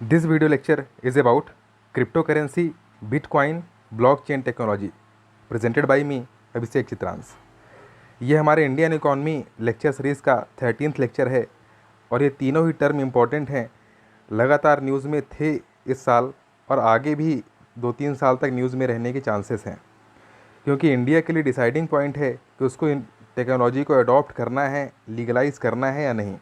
This video lecture is about cryptocurrency, Bitcoin, blockchain technology, presented by me, अभिषेक चित्रांश। ये हमारे Indian economy lecture series का 13th lecture है और ये तीनों ही टर्म इम्पॉर्टेंट हैं, लगातार न्यूज़ में थे इस साल और आगे भी 2-3 साल तक न्यूज़ में रहने के चांसेस हैं, क्योंकि इंडिया के लिए डिसाइडिंग पॉइंट है कि उसको इन टेक्नोलॉजी को अडॉप्ट करना है, लीगलाइज करना है या नहीं।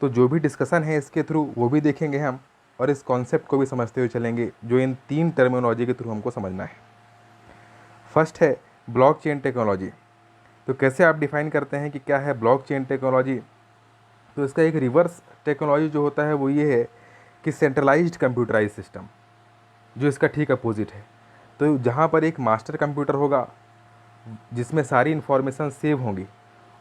तो जो भी डिस्कशन है इसके थ्रू वो भी देखेंगे हम और इस कॉन्सेप्ट को भी समझते हुए चलेंगे जो इन 3 टर्मिनोलॉजी के थ्रू हमको समझना है। फर्स्ट है ब्लॉकचेन टेक्नोलॉजी। तो कैसे आप डिफाइन करते हैं कि क्या है ब्लॉकचेन टेक्नोलॉजी? तो इसका एक रिवर्स टेक्नोलॉजी जो होता है वो ये है कि सेंट्रलाइज्ड कंप्यूटराइज सिस्टम, जो इसका ठीक अपोजिट है। तो जहाँ पर एक मास्टर कंप्यूटर होगा जिसमें सारी इन्फॉर्मेशन सेव होंगी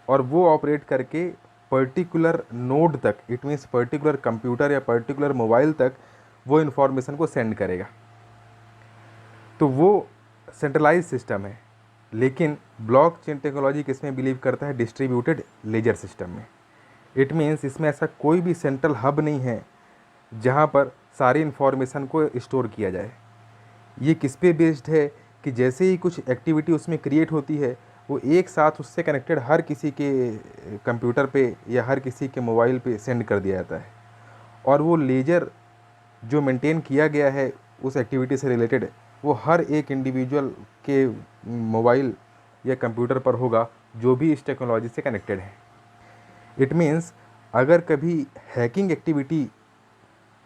और वो ऑपरेट करके पर्टिकुलर नोड तक, इट मीन्स पर्टिकुलर कंप्यूटर या पर्टिकुलर मोबाइल तक वो इन्फॉर्मेशन को सेंड करेगा। तो वो सेंट्रलाइज सिस्टम है। लेकिन ब्लॉकचेन टेक्नोलॉजी किसमें बिलीव करता है? डिस्ट्रीब्यूटेड लेजर सिस्टम में। इट मीन्स इसमें ऐसा कोई भी सेंट्रल हब नहीं है जहाँ पर सारी इन्फॉर्मेशन को स्टोर किया जाए। ये किस पे बेस्ड है कि जैसे ही कुछ एक्टिविटी उसमें क्रिएट होती है वो एक साथ उससे कनेक्टेड हर किसी के कंप्यूटर पे या हर किसी के मोबाइल पे सेंड कर दिया जाता है और वो लेजर जो मेंटेन किया गया है उस एक्टिविटी से रिलेटेड वो हर एक इंडिविजुअल के मोबाइल या कंप्यूटर पर होगा जो भी इस टेक्नोलॉजी से कनेक्टेड है। इट मीन्स अगर कभी हैकिंग एक्टिविटी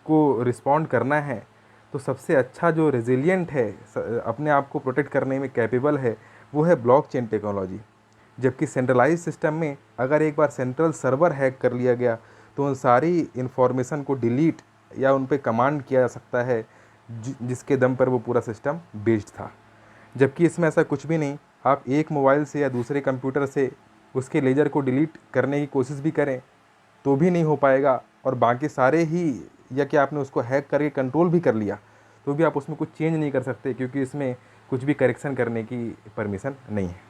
को रिस्पॉन्ड करना है तो सबसे अच्छा जो रेजिलिएंट है, अपने आप को प्रोटेक्ट करने में कैपेबल है, वो है ब्लॉकचेन टेक्नोलॉजी। जबकि सेंट्रलाइज सिस्टम में अगर एक बार सेंट्रल सर्वर हैक कर लिया गया तो उन सारी इन्फॉर्मेशन को डिलीट या उन पर कमांड किया जा सकता है जिसके दम पर वो पूरा सिस्टम बेस्ड था। जबकि इसमें ऐसा कुछ भी नहीं। आप एक मोबाइल से या दूसरे कंप्यूटर से उसके लेजर को डिलीट करने की कोशिश भी करें तो भी नहीं हो पाएगा और बाकी सारे ही, या कि आपने उसको हैक करके कंट्रोल भी कर लिया तो भी आप उसमें कुछ चेंज नहीं कर सकते क्योंकि इसमें कुछ भी करेक्शन करने की परमिशन नहीं है।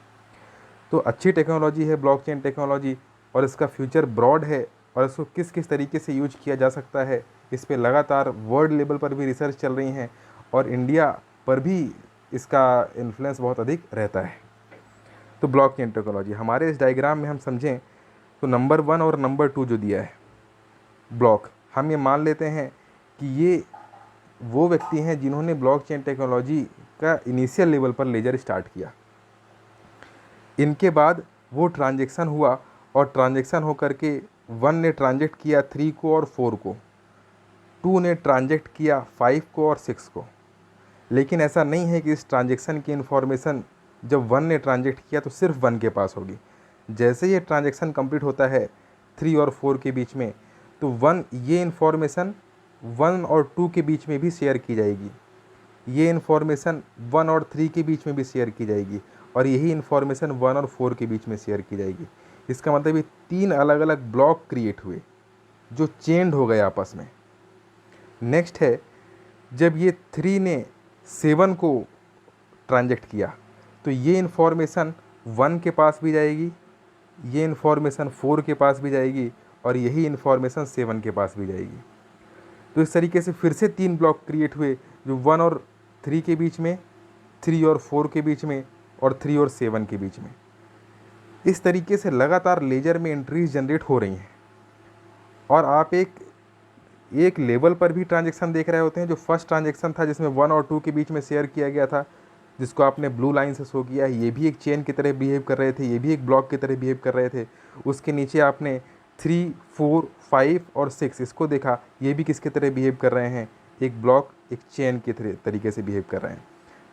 तो अच्छी टेक्नोलॉजी है ब्लॉकचेन टेक्नोलॉजी और इसका फ्यूचर ब्रॉड है और इसको किस किस तरीके से यूज किया जा सकता है इस पे लगातार वर्ल्ड लेवल पर भी रिसर्च चल रही हैं और इंडिया पर भी इसका इन्फ्लुएंस बहुत अधिक रहता है। तो ब्लॉकचेन टेक्नोलॉजी हमारे इस डायग्राम में हम समझें तो नंबर 1 और नंबर 2 जो दिया है ब्लॉक, हम ये मान लेते हैं कि ये वो व्यक्ति हैं जिन्होंने ब्लॉकचेन टेक्नोलॉजी का इनिशियल लेवल पर लेजर स्टार्ट किया। इनके बाद वो ट्रांजैक्शन हुआ और ट्रांजैक्शन होकर के 1 ने ट्रांजेक्ट किया 3 को और 4 को, 2 ने ट्रांजेक्ट किया 5 को और 6 को। लेकिन ऐसा नहीं है कि इस ट्रांजैक्शन की इन्फॉर्मेशन जब 1 ने ट्रांजेक्ट किया तो सिर्फ 1 के पास होगी। जैसे ये ट्रांजैक्शन कंप्लीट होता है 3 और 4 के बीच में तो 1 ये इन्फॉर्मेशन 1 और 2 के बीच में भी शेयर की जाएगी, ये इन्फॉर्मेशन 1 और 3 के बीच में भी शेयर की जाएगी और यही इन्फॉर्मेशन 1 और 4 के बीच में शेयर की जाएगी। इसका मतलब ये 3 अलग अलग ब्लॉक क्रिएट हुए जो चेंड हो गए आपस में। नेक्स्ट है जब ये 3 ने 7 को ट्रांजेक्ट किया तो ये इन्फॉर्मेशन 1 के पास भी जाएगी, ये इन्फॉर्मेशन 4 के पास भी जाएगी और यही इन्फॉर्मेशन 7 के पास भी जाएगी। तो इस तरीके से फिर से 3 ब्लॉक क्रिएट हुए जो 1 और 3 के बीच में, 3 और 4 के बीच में और 3 और 7 के बीच में। इस तरीके से लगातार लेजर में एंट्रीज जनरेट हो रही हैं और आप एक लेवल पर भी ट्रांजैक्शन देख रहे होते हैं। जो फर्स्ट ट्रांजैक्शन था जिसमें 1 और 2 के बीच में शेयर किया गया था, जिसको आपने ब्लू लाइन से शो किया है, ये भी एक चेन की तरह बिहेव कर रहे थे, ये भी एक ब्लॉक की तरह बिहेव कर रहे थे। उसके नीचे आपने 3, 4, 5 और 6 इसको देखा, ये भी किसकी तरह बिहेव कर रहे हैं? एक ब्लॉक, एक चेन के तरीके से बिहेव कर रहे हैं,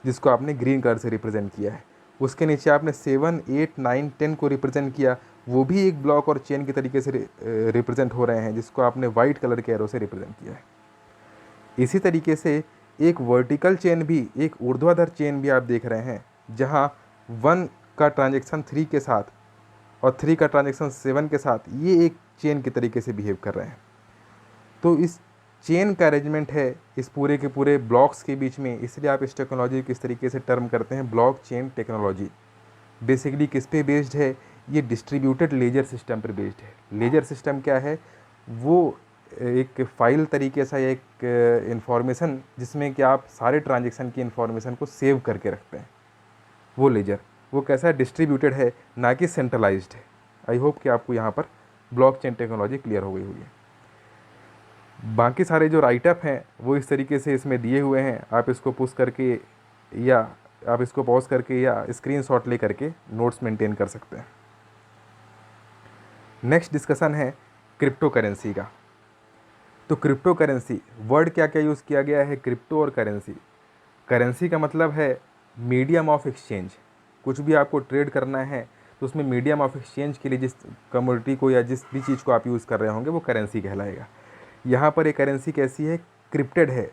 जिसको आपने ग्रीन कलर से रिप्रेजेंट किया है। उसके नीचे आपने 7, 8, 9, 10 को रिप्रेजेंट किया, वो भी एक ब्लॉक और चेन के तरीके से रिप्रेजेंट हो रहे हैं, जिसको आपने वाइट कलर के एरो से रिप्रेजेंट किया है। इसी तरीके से एक वर्टिकल चेन भी, एक ऊर्ध्वाधर चेन भी आप देख रहे हैं, जहां 1 का ट्रांजैक्शन 3 के साथ और 3 का ट्रांजैक्शन 7 के साथ ये एक चेन के तरीके से बिहेव कर रहे हैं। तो इस चेन का अरेंजमेंट है इस पूरे के पूरे ब्लॉक्स के बीच में, इसलिए आप इस टेक्नोलॉजी को इस तरीके से टर्म करते हैं ब्लॉक चेन टेक्नोलॉजी। बेसिकली किस पे बेस्ड है? ये डिस्ट्रीब्यूटेड लेजर सिस्टम पर बेस्ड है। लेजर सिस्टम क्या है? वो एक फ़ाइल तरीके से, एक इन्फॉर्मेशन जिसमें कि आप सारे ट्रांजेक्शन की इन्फॉर्मेशन को सेव करके रखते हैं, वो लेजर वो कैसा है, डिस्ट्रीब्यूटेड है, ना कि सेंट्रलाइज्ड है। आई होप कि आपको यहाँ पर ब्लॉकचेन टेक्नोलॉजी क्लियर हो गई हुई है। बाकी सारे जो राइटअप हैं वो इस तरीके से इसमें दिए हुए हैं, आप इसको पुश करके या आप इसको पॉज करके या स्क्रीनशॉट ले करके नोट्स मेंटेन कर सकते हैं। नेक्स्ट डिस्कशन है क्रिप्टो करेंसी का। तो क्रिप्टो करेंसी वर्ड क्या क्या यूज़ किया गया है, क्रिप्टो और करेंसी। करेंसी का मतलब है मीडियम ऑफ एक्सचेंज। कुछ भी आपको ट्रेड करना है तो उसमें मीडियम ऑफ एक्सचेंज के लिए जिस कमोडिटी को या जिस भी चीज़ को आप यूज़ कर रहे होंगे वो करेंसी कहलाएगा। यहाँ पर एक करेंसी कैसी है, क्रिप्टेड है।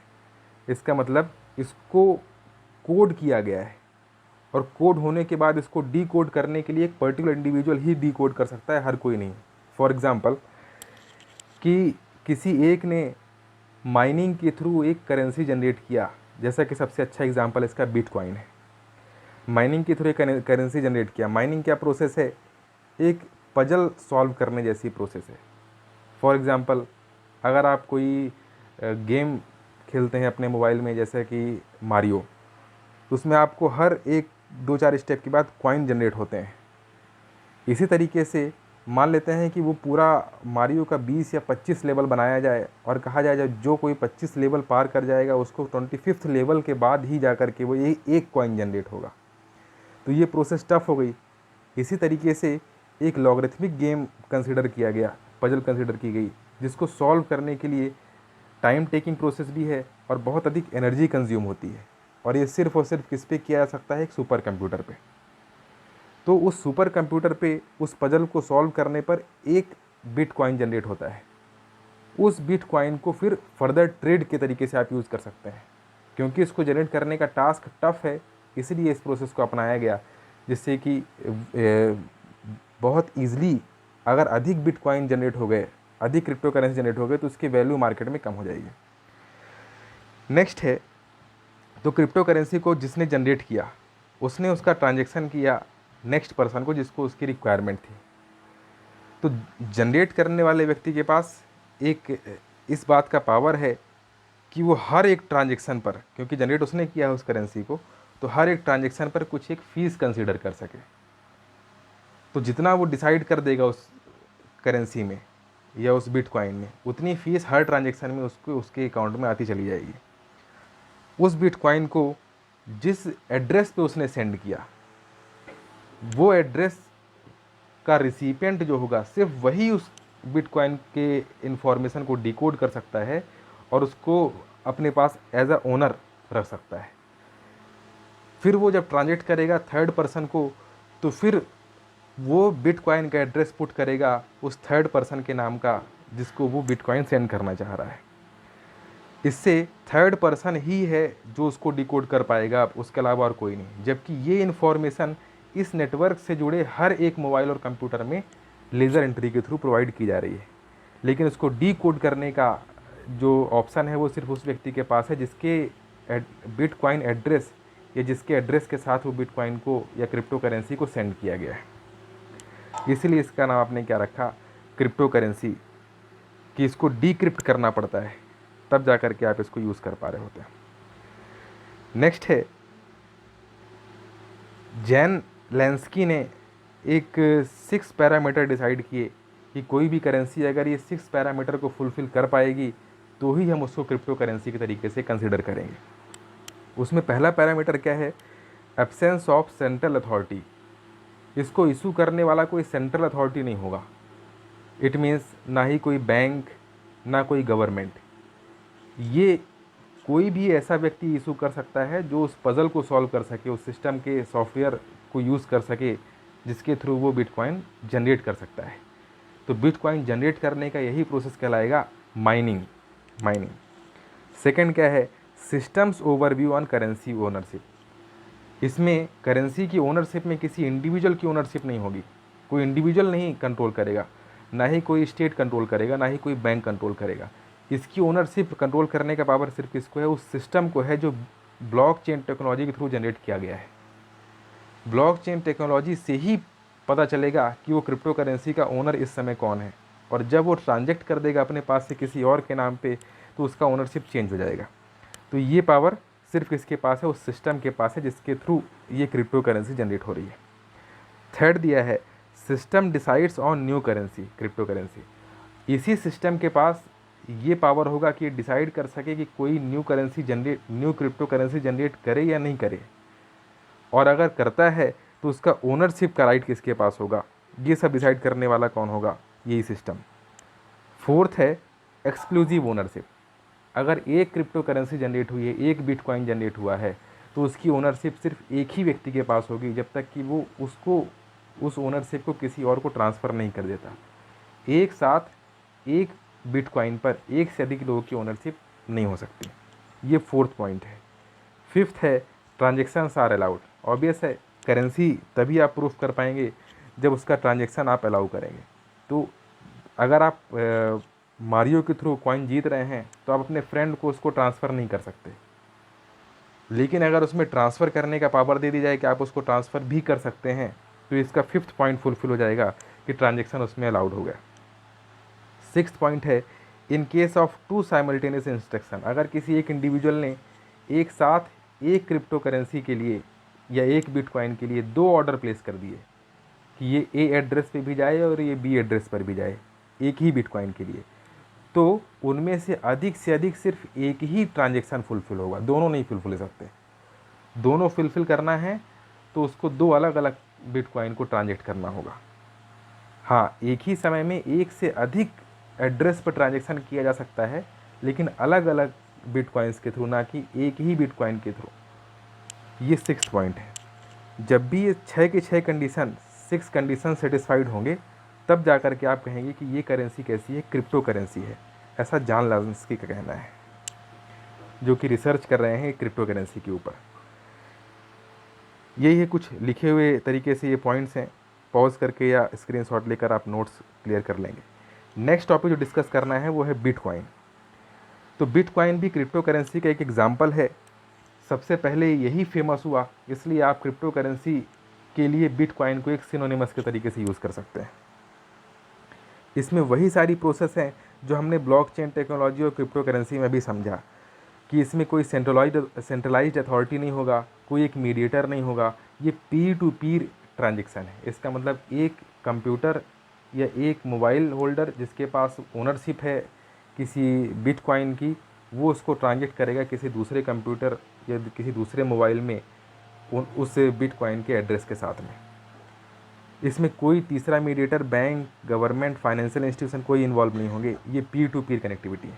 इसका मतलब इसको कोड किया गया है, और कोड होने के बाद इसको डी कोड करने के लिए एक पर्टिकुलर इंडिविजुअल ही डी कोड कर सकता है, हर कोई नहीं। फॉर एग्ज़ाम्पल कि किसी एक ने माइनिंग के थ्रू एक करेंसी जनरेट किया, जैसा कि सबसे अच्छा एग्जांपल इसका बिटकॉइन है। माइनिंग के थ्रू एक करेंसी जनरेट किया। माइनिंग क्या प्रोसेस है, एक पजल सॉल्व करने जैसी प्रोसेस है। फॉर एग्ज़ाम्पल अगर आप कोई गेम खेलते हैं अपने मोबाइल में, जैसे कि मारियो, तो उसमें आपको हर एक 2-4 स्टेप के बाद कॉइन जनरेट होते हैं। इसी तरीके से मान लेते हैं कि वो पूरा मारियो का 20 या 25 लेवल बनाया जाए और कहा जाए जो कोई 25 लेवल पार कर जाएगा उसको 25th लेवल के बाद ही जा कर के वो ये एक कॉइन जनरेट होगा। तो ये प्रोसेस टफ हो गई। इसी तरीके से एक लॉगरिथमिक गेम कंसिडर किया गया, पजल कंसिडर की गई, जिसको सॉल्व करने के लिए टाइम टेकिंग प्रोसेस भी है और बहुत अधिक एनर्जी कंज्यूम होती है। और ये सिर्फ और सिर्फ किस पे किया जा सकता है, एक सुपर कंप्यूटर पे। तो उस सुपर कंप्यूटर पे उस पजल को सॉल्व करने पर एक बिटकॉइन जनरेट होता है। उस बिटकॉइन को फिर फर्दर ट्रेड के तरीके से आप यूज़ कर सकते हैं। क्योंकि इसको जनरेट करने का टास्क टफ है, इसलिए इस प्रोसेस को अपनाया गया, जिससे कि बहुत ईजिली अगर अधिक बिटकॉइन जनरेट हो गए, अधिक क्रिप्टो करेंसी जनरेट हो गए, तो उसकी वैल्यू मार्केट में कम हो जाएगी। नेक्स्ट है, तो क्रिप्टो करेंसी को जिसने जनरेट किया उसने उसका ट्रांजेक्शन किया नेक्स्ट पर्सन को जिसको उसकी रिक्वायरमेंट थी। तो जनरेट करने वाले व्यक्ति के पास एक इस बात का पावर है कि वो हर एक ट्रांजेक्शन पर, क्योंकि जनरेट उसने किया है उस करेंसी को, तो हर एक ट्रांजेक्शन पर कुछ एक फ़ीस कंसीडर कर सके। तो जितना वो डिसाइड कर देगा उस करेंसी में या उस बिटकॉइन में, उतनी फ़ीस हर ट्रांजेक्शन में उसको उसके अकाउंट में आती चली जाएगी। उस बिटकॉइन को जिस एड्रेस पे उसने सेंड किया, वो एड्रेस का रिसिपिएंट जो होगा सिर्फ वही उस बिटकॉइन के इन्फॉर्मेशन को डिकोड कर सकता है और उसको अपने पास एज अ ओनर रख सकता है। फिर वो जब ट्रांजेक्ट करेगा थर्ड पर्सन को, तो फिर वो बिटकॉइन का एड्रेस पुट करेगा उस थर्ड पर्सन के नाम का जिसको वो बिटकॉइन सेंड करना चाह रहा है। इससे थर्ड पर्सन ही है जो उसको डिकोड कर पाएगा, उसके अलावा और कोई नहीं। जबकि ये इन्फॉर्मेशन इस नेटवर्क से जुड़े हर एक मोबाइल और कंप्यूटर में लेज़र एंट्री के थ्रू प्रोवाइड की जा रही है, लेकिन उसको डीकोड करने का जो ऑप्शन है वो सिर्फ उस व्यक्ति के पास है जिसके बिटकॉइन एड्रेस या जिसके एड्रेस के साथ वो बिटकॉइन को या क्रिप्टो करेंसी को सेंड किया गया है। इसीलिए इसका नाम आपने क्या रखा, क्रिप्टो करेंसी, कि इसको डीक्रिप्ट करना पड़ता है तब जा कर के आप इसको यूज़ कर पा रहे होते हैं। नेक्स्ट है, जैन लेंस्की ने एक 6 पैरामीटर डिसाइड किए कि कोई भी करेंसी अगर ये 6 पैरामीटर को फुलफ़िल कर पाएगी तो ही हम उसको क्रिप्टो करेंसी के तरीके से कंसिडर करेंगे। उसमें पहला पैरामीटर क्या है, एब्सेंस ऑफ सेंट्रल अथॉरिटी। इसको इशू करने वाला कोई सेंट्रल अथॉरिटी नहीं होगा। इट मीन्स ना ही कोई बैंक, ना कोई गवर्नमेंट। ये कोई भी ऐसा व्यक्ति इशू कर सकता है जो उस पज़ल को सॉल्व कर सके, उस सिस्टम के सॉफ्टवेयर को यूज़ कर सके जिसके थ्रू वो बिटकॉइन जनरेट कर सकता है। तो बिटकॉइन जनरेट करने का यही प्रोसेस कहलाएगा माइनिंग। सेकंड क्या है, systems overview on currency ownership. इसमें करेंसी की ओनरशिप में किसी इंडिविजुअल की ओनरशिप नहीं होगी। कोई इंडिविजुअल नहीं कंट्रोल करेगा, ना ही कोई स्टेट कंट्रोल करेगा, ना ही कोई बैंक कंट्रोल करेगा। इसकी ओनरशिप कंट्रोल करने का पावर सिर्फ किसको है, उस सिस्टम को है जो ब्लॉकचेन टेक्नोलॉजी के थ्रू जनरेट किया गया है। ब्लॉकचेन टेक्नोलॉजी से ही पता चलेगा कि वो क्रिप्टो करेंसी का ओनर इस समय कौन है। और जब वो ट्रांजेक्ट कर देगा अपने पास से किसी और के नाम पे तो उसका ओनरशिप चेंज हो जाएगा। तो ये पावर सिर्फ किसके पास है, उस सिस्टम के पास है जिसके थ्रू ये क्रिप्टो करेंसी जनरेट हो रही है। थर्ड दिया है system decides on new currency, crypto currency. इसी सिस्टम के पास ये पावर होगा कि डिसाइड कर सके कि कोई न्यू क्रिप्टो करेंसी जनरेट करे या नहीं करे, और अगर करता है तो उसका ओनरशिप का राइट किसके पास होगा, ये सब डिसाइड करने वाला कौन होगा, यही सिस्टम। फोर्थ है एक्सक्लूसिव ओनरशिप। अगर एक क्रिप्टो करेंसी जनरेट हुई है, एक बिटकॉइन जनरेट हुआ है, तो उसकी ओनरशिप सिर्फ एक ही व्यक्ति के पास होगी जब तक कि वो उस ओनरशिप को किसी और को ट्रांसफ़र नहीं कर देता। एक साथ एक बिटकॉइन पर एक से अधिक लोगों की ओनरशिप नहीं हो सकती। ये फोर्थ पॉइंट है। फिफ्थ है ट्रांजेक्शन्स आर अलाउड। ऑब्वियस है, करेंसी तभी आप प्रूफ कर पाएंगे जब उसका ट्रांजेक्शन आप अलाउ करेंगे। तो अगर आप मारियो के थ्रू कॉइन जीत रहे हैं तो आप अपने फ्रेंड को उसको ट्रांसफ़र नहीं कर सकते, लेकिन अगर उसमें ट्रांसफ़र करने का पावर दे दी जाए कि आप उसको ट्रांसफ़र भी कर सकते हैं, तो इसका फिफ्थ पॉइंट फुलफिल हो जाएगा कि ट्रांजेक्शन उसमें अलाउड हो गया। सिक्स्थ पॉइंट है in case of two simultaneous instruction. अगर किसी एक इंडिविजुअल ने एक साथ एक क्रिप्टो करेंसी के लिए या एक बिटकॉइन के लिए दो ऑर्डर प्लेस कर दिए कि ये ए एड्रेस पे भी जाए और ये बी एड्रेस पर भी जाए एक ही बिटकॉइन के लिए, तो उनमें से अधिक सिर्फ एक ही ट्रांजेक्शन फुलफिल होगा, दोनों नहीं फुलफिल हो सकते। दोनों फुलफिल करना है तो उसको दो अलग अलग बिटकॉइन को ट्रांजेक्ट करना होगा। हाँ, एक ही समय में एक से अधिक एड्रेस पर ट्रांजेक्शन किया जा सकता है, लेकिन अलग अलग बिटकॉइंस के थ्रू, ना कि एक ही बिटकॉइन के थ्रू। ये सिक्स्थ पॉइंट है। जब भी ये 6 कंडीशन सेटिस्फाइड होंगे तब जा कर के आप कहेंगे कि ये करेंसी कैसी है, क्रिप्टो करेंसी है। ऐसा जॉन लाजंस्की का कहना है, जो कि रिसर्च कर रहे हैं क्रिप्टो करेंसी के ऊपर। यही है कुछ लिखे हुए तरीके से ये पॉइंट्स हैं, पॉज करके या स्क्रीनशॉट लेकर आप नोट्स क्लियर कर लेंगे। नेक्स्ट टॉपिक जो डिस्कस करना है वो है बिटकॉइन। तो बिटकॉइन भी क्रिप्टो करेंसी का एक एग्जाम्पल है। सबसे पहले यही फेमस हुआ, इसलिए आप क्रिप्टो करेंसी के लिए बिटकॉइन को एक सिनोनिमस के तरीके से यूज़ कर सकते हैं। इसमें वही सारी प्रोसेस हैं जो हमने ब्लॉकचेन टेक्नोलॉजी और क्रिप्टो करेंसी में भी समझा, कि इसमें कोई सेंट्रलाइज्ड अथॉरिटी नहीं होगा, कोई एक मीडिएटर नहीं होगा, ये पीर टू पीर ट्रांजेक्शन है। इसका मतलब एक कंप्यूटर या एक मोबाइल होल्डर जिसके पास ओनरशिप है किसी बिटकॉइन की, वो उसको ट्रांजेक्ट करेगा किसी दूसरे कंप्यूटर या किसी दूसरे मोबाइल में उस बिटकॉइन के एड्रेस के साथ में। इसमें कोई तीसरा mediator, bank, government, financial institution कोई इन्वॉल्व नहीं होंगे। ये पीर टू पीर कनेक्टिविटी है।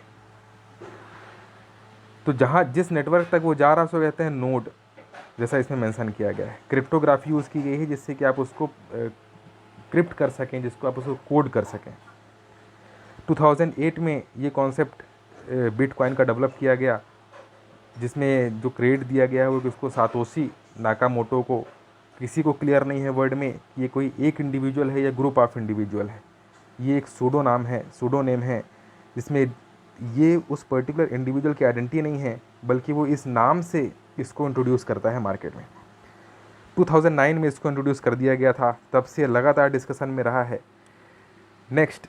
तो जहाँ जिस नेटवर्क तक वो जा रहा है उसको कहते हैं नोड, जैसा इसमें मेंशन किया गया है। क्रिप्टोग्राफी यूज़ की गई है जिससे कि आप उसको क्रिप्ट कर सकें, जिसको आप उसको कोड कर सकें। 2008 में ये कॉन्सेप्ट बिटकॉइन का डेवलप किया गया, जिसमें जो क्रेडिट दिया गया है वो उसको सातोशी नाकामोटो को। किसी को क्लियर नहीं है वर्ड में ये कोई एक इंडिविजुअल है या ग्रुप ऑफ इंडिविजुअल है। ये एक सूडो नेम है जिसमें ये उस पर्टिकुलर इंडिविजुअल की आइडेंटिटी नहीं है, बल्कि वो इस नाम से इसको इंट्रोड्यूस करता है मार्केट में। 2009 में इसको इंट्रोड्यूस कर दिया गया था, तब से लगातार डिस्कशन में रहा है। Next,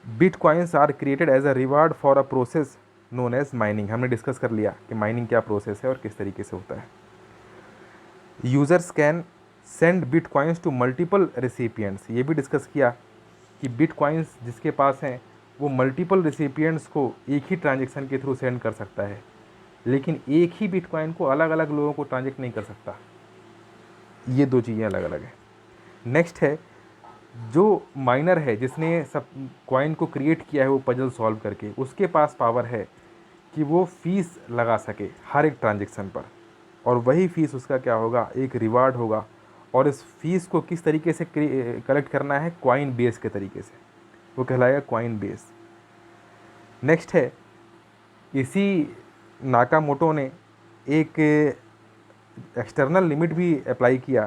bitcoins are created as a reward for a process known as mining. हमने डिस्कस कर लिया कि माइनिंग क्या प्रोसेस है और किस तरीके से होता है। Users can send bitcoins to multiple recipients. ये भी डिस्कस किया कि बिटकॉइंस जिसके पास हैं वो मल्टीपल रेसिपिएंट्स को एक ही ट्रांजेक्शन के थ्रू सेंड कर सकता है, लेकिन एक ही बिटकॉइन को अलग अलग लोगों को ट्रांजेक्ट नहीं कर सकता। ये दो चीज़ें अलग अलग हैं। नेक्स्ट है, जो माइनर है जिसने सब कॉइन को क्रिएट किया है वो पजल सॉल्व करके, उसके पास पावर है कि वो फीस लगा सके हर एक ट्रांजेक्शन पर, और वही फीस उसका क्या होगा, एक रिवार्ड होगा। और इस फीस को किस तरीके से कलेक्ट करना है, कॉइन बेस के तरीके से, वो कहलाएगा कॉइन बेस। नेक्स्ट है, इसी नाकामोटो ने एक एक्सटर्नल लिमिट भी अप्लाई किया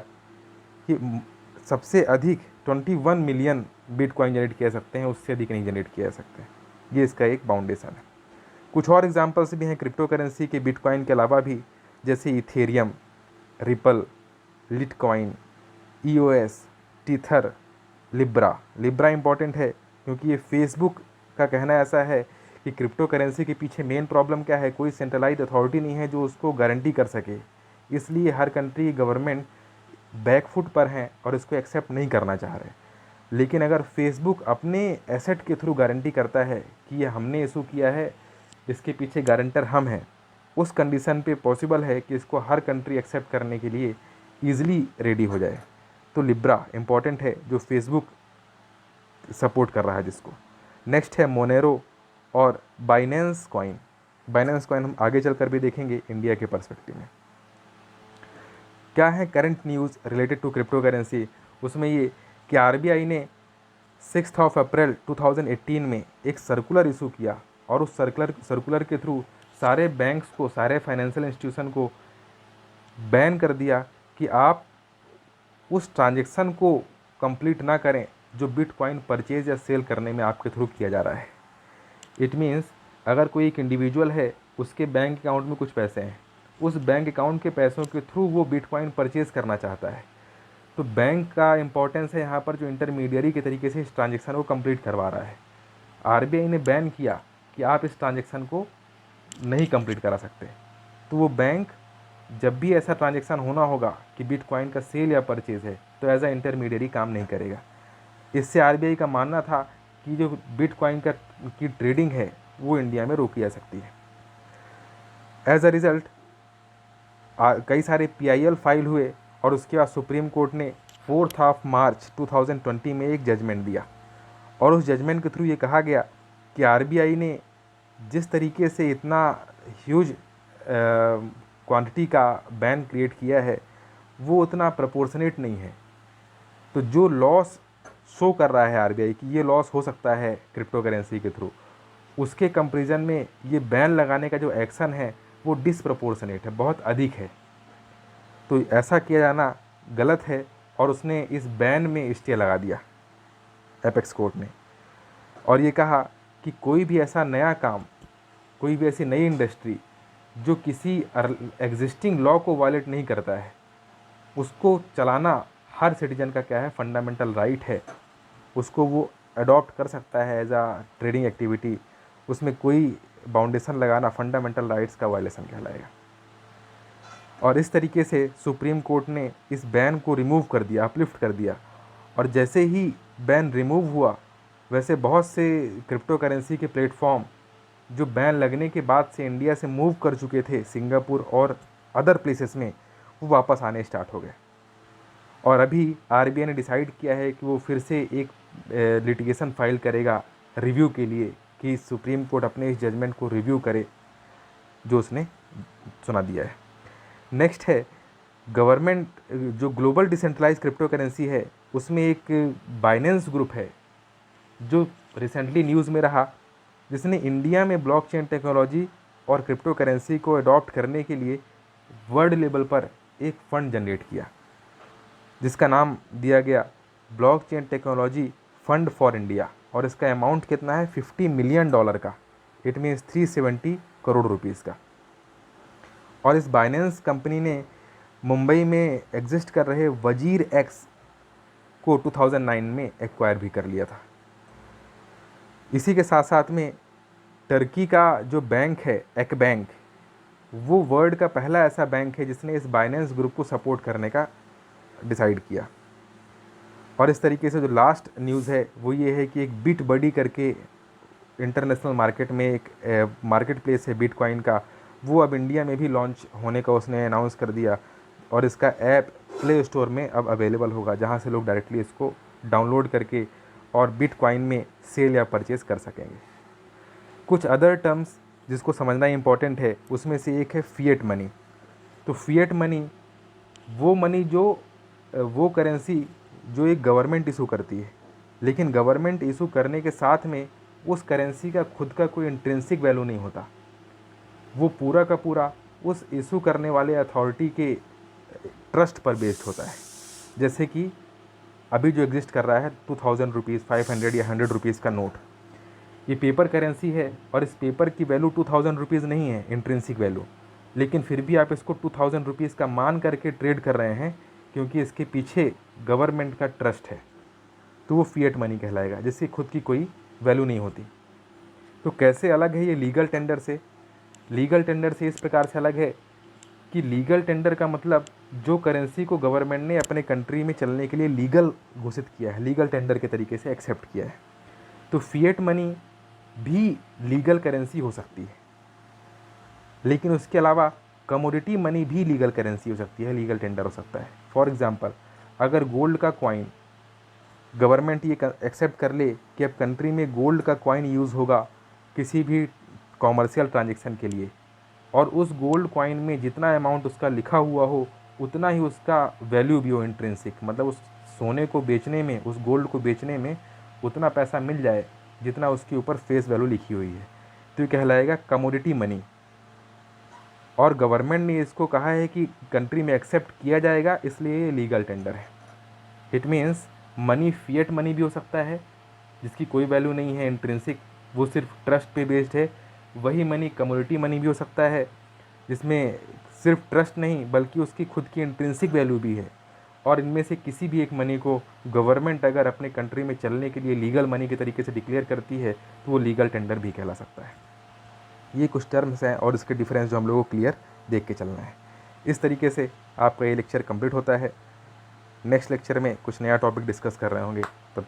कि सबसे अधिक 21 मिलियन बिटकॉइन जनरेट किया सकते हैं, उससे अधिक नहीं जनरेट किया जा सकते। ये इसका एक बाउंडेशन है। कुछ और एग्जांपल्स भी हैं क्रिप्टो करेंसी के बिटकॉइन के अलावा भी, जैसे Ethereum, Ripple, Litecoin, EOS, Tether, Libra. Libra important है क्योंकि ये फेसबुक का कहना ऐसा है कि क्रिप्टो करेंसी के पीछे मेन प्रॉब्लम क्या है, कोई सेंट्रलाइज्ड अथॉरिटी नहीं है जो उसको गारंटी कर सके, इसलिए हर कंट्री की गवर्नमेंट बैकफुट पर हैं और इसको एक्सेप्ट नहीं करना चाह रहे। लेकिन अगर फेसबुक अपने एसेट के थ्रू गारंटी करता है कि ये हमने इशू किया है, इसके पीछे गारंटर हम हैं, उस कंडीशन पे पॉसिबल है कि इसको हर कंट्री एक्सेप्ट करने के लिए ईजिली रेडी हो जाए। तो लिब्रा इम्पॉर्टेंट है जो फेसबुक सपोर्ट कर रहा है जिसको। नेक्स्ट है मोनेरो और बाइनेंस कॉइन। बाइनेंस कॉइन हम आगे चल कर भी देखेंगे इंडिया के पर्सपेक्टिव में। क्या है current news related to crypto currency, उसमें ये कि आरबीआई ने 6 अप्रैल 2018 में एक सर्कुलर इशू किया और उस सर्कुलर के थ्रू सारे बैंक्स को, सारे फाइनेंशियल इंस्टीट्यूशन को बैन कर दिया कि आप उस ट्रांजेक्शन को कंप्लीट ना करें जो बिटकॉइन परचेज या सेल करने में आपके थ्रू किया जा रहा है। इट मीन्स अगर कोई एक इंडिविजुअल है, उसके बैंक अकाउंट में कुछ पैसे हैं, उस बैंक अकाउंट के पैसों के थ्रू वो बिटकॉइन परचेज़ करना चाहता है, तो बैंक का इंपॉर्टेंस है यहाँ पर जो इंटरमीडियरी के तरीके से इस ट्रांजेक्शन को कंप्लीट करवा रहा है। आरबीआई ने बैन किया कि आप इस ट्रांजेक्शन को नहीं कंप्लीट करा सकते, तो वो बैंक जब भी ऐसा ट्रांजेक्शन होना होगा कि बिटकॉइन का सेल या परचेज़ है, तो एज अ इंटरमीडियरी काम नहीं करेगा। इससे आरबीआई का मानना था कि जो बिटकॉइन की ट्रेडिंग है वो इंडिया में रोकी जा सकती है। एज अ रिज़ल्ट कई सारे पीआईएल फाइल हुए और उसके बाद सुप्रीम कोर्ट ने 4 मार्च 2020 में एक जजमेंट दिया और उस जजमेंट के थ्रू ये कहा गया कि आरबीआई ने जिस तरीके से इतना ह्यूज क्वांटिटी का बैन क्रिएट किया है वो उतना प्रोपोर्शनेट नहीं है। तो जो लॉस शो कर रहा है आरबीआई कि ये लॉस हो सकता है क्रिप्टो करेंसी के थ्रू, उसके कंपैरिजन में ये बैन लगाने का जो एक्शन है वो डिसप्रोपोर्शनेट है, बहुत अधिक है। तो ऐसा किया जाना गलत है और उसने इस बैन में स्टे लगा दिया एपेक्स कोर्ट ने, और ये कहा कि कोई भी ऐसा नया काम, कोई भी ऐसी नई इंडस्ट्री जो किसी एग्जिस्टिंग लॉ को वायलेट नहीं करता है, उसको चलाना हर सिटीजन का क्या है, फंडामेंटल राइट है। उसको वो अडॉप्ट कर सकता है एज आ ट्रेडिंग एक्टिविटी, उसमें कोई बाउंडेशन लगाना फंडामेंटल राइट्स का वायलेशन कहलाएगा। और इस तरीके से सुप्रीम कोर्ट ने इस बैन को रिमूव कर दिया, अपलिफ्ट कर दिया। और जैसे ही बैन रिमूव हुआ, वैसे बहुत से क्रिप्टो करेंसी के प्लेटफॉर्म जो बैन लगने के बाद से इंडिया से मूव कर चुके थे सिंगापुर और अदर प्लेसेस में, वो वापस आने स्टार्ट हो गए। और अभी आरबीआई ने डिसाइड किया है कि वो फिर से एक लिटिगेशन फाइल करेगा रिव्यू के लिए कि सुप्रीम कोर्ट अपने इस जजमेंट को रिव्यू करे जो उसने सुना दिया है। नेक्स्ट है गवर्नमेंट, जो ग्लोबल डिसेंट्रलाइज क्रिप्टो करेंसी है उसमें एक बाइनेंस ग्रुप है जो रिसेंटली न्यूज़ में रहा, जिसने इंडिया में ब्लॉकचेन टेक्नोलॉजी और क्रिप्टो करेंसी को अडॉप्ट करने के लिए वर्ल्ड लेवल पर एक फ़ंड जनरेट किया, जिसका नाम दिया गया blockchain technology fund for India. और इसका अमाउंट कितना है, $50 मिलियन का, इट मीन्स 370 करोड़ रुपीज़ का। और इस बाइनेंस कंपनी ने मुंबई में एग्जिस्ट कर रहे वजीर एक्स को 2009 में एक्वायर भी कर लिया था। इसी के साथ साथ में टर्की का जो बैंक है एक बैंक, वो वर्ल्ड का पहला ऐसा बैंक है जिसने इस बाइनेंस ग्रुप को सपोर्ट करने का डिसाइड किया। और इस तरीके से जो लास्ट न्यूज़ है वो ये है कि एक बिट बडी करके इंटरनेशनल मार्केट में एक मार्केट प्लेस है बिटकॉइन का, वो अब इंडिया में भी लॉन्च होने का उसने अनाउंस कर दिया। और इसका ऐप प्ले स्टोर में अब अवेलेबल होगा, जहां से लोग डायरेक्टली इसको डाउनलोड करके और बिटकॉइन में सेल या परचेज़ कर सकेंगे। कुछ अदर टर्म्स जिसको समझना इम्पॉर्टेंट है, उसमें से एक है फिएट मनी। तो फिएट मनी वो मनी वो करेंसी जो एक गवर्नमेंट इशू करती है, लेकिन गवर्नमेंट इशू करने के साथ में उस करेंसी का खुद का कोई इंट्रिंसिक वैल्यू नहीं होता, वो पूरा का पूरा उस इशू करने वाले अथॉरिटी के ट्रस्ट पर बेस्ड होता है। जैसे कि अभी जो एग्जिस्ट कर रहा है 2000 रुपीज़, 500 या 100 रुपीज़ का नोट, ये पेपर करेंसी है और इस पेपर की वैल्यू 2000 रुपीज़ नहीं है इंट्रिंसिक वैल्यू, लेकिन फिर भी आप इसको 2000 रुपीज़ का मान करके ट्रेड कर रहे हैं क्योंकि इसके पीछे गवर्नमेंट का ट्रस्ट है। तो वो फिएट मनी कहलाएगा, जिसकी खुद की कोई वैल्यू नहीं होती। तो कैसे अलग है ये लीगल टेंडर से? लीगल टेंडर से इस प्रकार से अलग है कि लीगल टेंडर का मतलब जो करेंसी को गवर्नमेंट ने अपने कंट्री में चलने के लिए लीगल घोषित किया है, लीगल टेंडर के तरीके से एक्सेप्ट किया है। तो फिएट मनी भी लीगल करेंसी हो सकती है, लेकिन उसके अलावा कमोडिटी मनी भी लीगल करेंसी हो सकती है, लीगल टेंडर हो सकता है। फॉर एग्जांपल, अगर गोल्ड का कॉइन गवर्नमेंट ये एक्सेप्ट कर ले कि अब कंट्री में गोल्ड का कॉइन यूज़ होगा किसी भी कॉमर्शियल ट्रांजेक्शन के लिए, और उस गोल्ड कॉइन में जितना अमाउंट उसका लिखा हुआ हो उतना ही उसका वैल्यू भी हो इंट्रिंसिक, मतलब उस सोने को बेचने में, उस गोल्ड को बेचने में उतना पैसा मिल जाए जितना उसके ऊपर फेस वैल्यू लिखी हुई है, तो ये कहलाएगा कमोडिटी मनी। और गवर्नमेंट ने इसको कहा है कि कंट्री में एक्सेप्ट किया जाएगा, इसलिए ये लीगल टेंडर है। It means money fiat money भी हो सकता है जिसकी कोई वैल्यू नहीं है इंट्रिंसिक, वो सिर्फ ट्रस्ट पे बेस्ड है। वही मनी कमोडिटी मनी भी हो सकता है जिसमें सिर्फ ट्रस्ट नहीं बल्कि उसकी खुद की इंट्रिंसिक वैल्यू भी है। और इनमें से किसी भी एक मनी को गवर्नमेंट अगर अपने कंट्री में चलने के लिए लीगल मनी के तरीके से डिक्लेयर करती है तो वो लीगल टेंडर भी कहला सकता है। ये कुछ टर्म्स हैं और इसके डिफरेंस जो हम लोगों को क्लियर देख के चलना है। इस तरीके से आपका ये लेक्चर कंप्लीट होता है। नेक्स्ट लेक्चर में कुछ नया टॉपिक डिस्कस कर रहे होंगे। तब